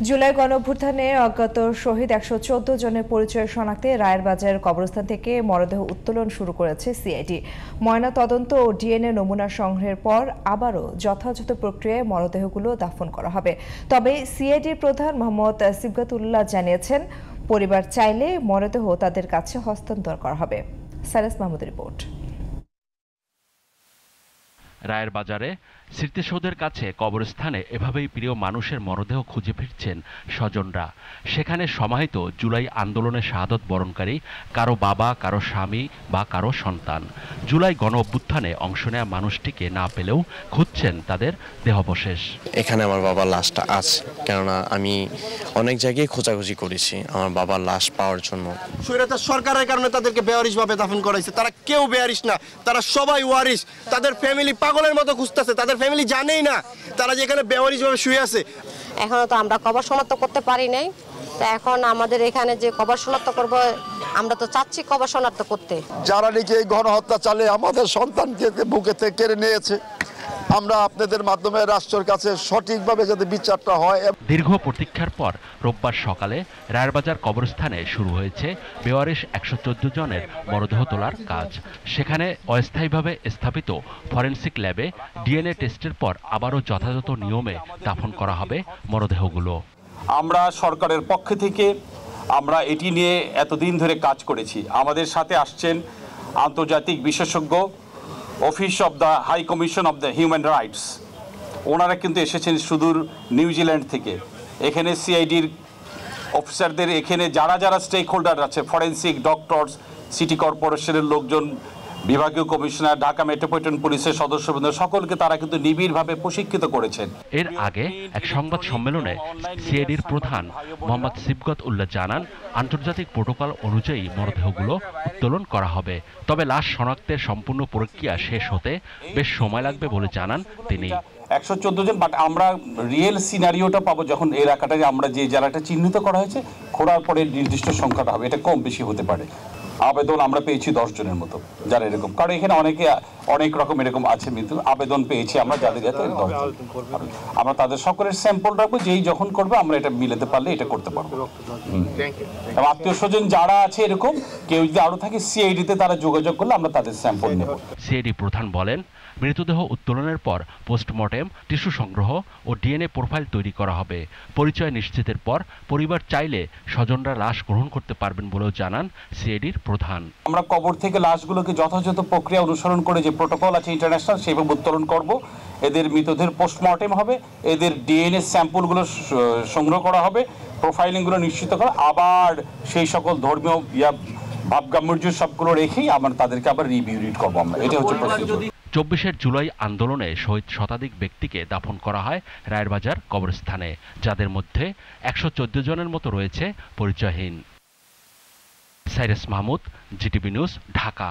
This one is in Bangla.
জুলাই গণঅভ্যুত্থানে অজ্ঞাত শহীদ ১১৪ জনের পরিচয় শনাক্তে রায়েরবাজার কবরস্থান থেকে মরদেহ উত্তোলন শুরু করেছে সিআইডি। ময়না তদন্ত ও ডিএনএ নমুনা সংগ্রহের পর আবারও যথাযথ প্রক্রিয়ায় মরদেহগুলো দাফন করা হবে। তবে সিআইডির প্রধান মোহাম্মদ সিবগাতুল্লাহ জানিয়েছেন, পরিবার চাইলে মরদেহ তাদের কাছে হস্তান্তর করা হবে। সাইরাস মাহমুদের রিপোর্ট। রায়েরবাজারে স্মৃতিসৌধের কাছে কবরস্থানে এভাবেই প্রিয় মানুষের মরদেহ খুঁজে ফিরছেন স্বজনরা। সেখানে সমাহিত জুলাই আন্দোলনে শাহাদত বরণকারী কারো বাবা, কারো স্বামী বা কারো সন্তান। জুলাই গণ অভ্যুত্থানে অংশ নেওয়া মানুষটিকে না পেলেও খুঁজছেন তাদের দেহাবশেষ। এখানে আমার বাবার লাশটা আছে, কেননা আমি অনেক জায়গায় খোঁজাখুঁজি করেছি আমার বাবার লাশ পাওয়ার জন্য। স্বৈরাচার সরকারের কারণে তাদেরকে বেওয়ারিশ ভাবে দাফন করাইছে। তারা কেউ বেওয়ারিশ না, তারা সবাই ওয়ারিশ। তাদের ফ্যামিলি পাগলের মতো খুঁজতেছে, তাদের ফ্যামিলি জানেই না তারা যেখানে বেওয়ারিশ ভাবে শুয়ে আছে। এখনো তো আমরা কবর শনাক্ত করতে পারি নাই, তো এখন আমাদের এখানে যে কবর শনাক্ত করব, আমরা তো চাচ্ছি কবর শনাক্ত করতে। যারা নাকি এই গণহত্যা চালে আমাদের সন্তানকে বুকে থেকে কেড়ে নিয়েছে, আমরা আপনাদের মাধ্যমে রাষ্ট্রের কাছে সঠিকভাবে যাতে বিচারটা হয়। দীর্ঘ প্রতীক্ষার পর রোববার সকালে রায়েরবাজার কবরস্থানে শুরু হয়েছে বেওয়ারিশ ১১৪ জনের মরদেহ তোলার কাজ। সেখানে অস্থায়ীভাবে স্থাপিত ফরেনসিক ল্যাবে ডিএনএ টেস্টের পর আবারও যথাযথ নিয়মে দাফন করা হবে মরদেহগুলো। আমরা সরকারের পক্ষ থেকে আমরা এটি নিয়ে এতদিন ধরে কাজ করেছি। আমাদের সাথে আসছেন আন্তর্জাতিক বিশেষজ্ঞ, office of the high commission of the human rights. ওনারা কিন্তু এসেছেন সুদূর নিউজিল্যান্ড থেকে। এখানে সিআইডির অফিসারদের, এখানে যারা যারা স্টেক হোল্ডার আছে, ফরেন্সিক, ডক্টরস, সিটি কর্পোরেশনের লোকজন, বিভাগীয় কমিশনার, ঢাকা মেট্রোপলিটন পুলিশের সদস্যবৃন্দ, সকলকে তারা কিন্তু নিবিড়ভাবে প্রশিক্ষিত করেছেন। এর আগে এক সংবাদ সম্মেলনে সিআইডির প্রধান মোহাম্মদ সিবগাতুল্লাহ জানান, আন্তর্জাতিক প্রোটোকল অনুযায়ী মরদেহগুলো উত্তোলন করা হবে। তবে লাশ শনাক্তের সম্পূর্ণ প্রক্রিয়া শেষ হতে বেশ সময় লাগবে বলে জানান তিনি। ১১৪ জন, বাট আমরা রিয়েল সিনারিওটা পাবো যখন এলাকাটা, আমরা যে জেলাটা চিহ্নিত করা হয়েছে, খোঁড়ার পরে নির্দিষ্ট সংখ্যাটা হবে। এটা কম বেশি হতে পারে। আবেদন আমরা পেয়েছি 10 জনের মতো, যারা এরকম, কারণ এখানে অনেকে অনেক রকম এরকম আছে, কিন্তু আবেদন পেয়েছি আমরা যাদের যাতে 10 জন। আমরা তাদের সকলের স্যাম্পল রাখবো, যেই যখন করবে আমরা এটা মিলাতে পারলে এটা করতে পারবো। আত্মীয় স্বজন যারা আছে এরকম কেউ যদি আরো থাকে, সিআইডিতে তারা যোগাযোগ করলে আমরা তাদের স্যাম্পল নেব। সিআইডি প্রধান বলেন, মৃতদেহ উত্তোলনের পর পোস্টমর্টেম, টিস্যু সংগ্রহ ও ডিএনএ প্রোফাইল তৈরি করা হবে। পরিচয় নিশ্চিতের পর পরিবার চাইলে স্বজনরা লাশ গ্রহণ করতে পারবেন বলেও জানান সিআইডির প্রধান। আমরা কবর থেকে লাশগুলোকে যথাযথ প্রক্রিয়া অনুসরণ করে যে প্রোটোকল আছে ইন্টারন্যাশনাল, সেভাবে উত্তোলন করব। এদের মৃতদেহের পোস্টমর্টেম হবে, এদের ডিএনএ স্যাম্পলগুলো সংগ্রহ করা হবে, প্রোফাইলিংগুলো নিশ্চিত করা, আবার সেই সকল ধর্মীয় ভাবগাম্ভীর্য সবগুলো রেখেই আমরা তাদেরকে আবার রিভিউ করবো আমরা। এটা হচ্ছে প্রসিডিউর। ২৪ জুলাই আন্দোলনে শহীদ শতাধিক ব্যক্তিকে দাফন করা হয় রায়েরবাজার কবরস্থানে, যাদের মধ্যে ১১৪ জনের মতো রয়েছে পরিচয়হীন। Sairas Mahmud, GTV news, Dhaka.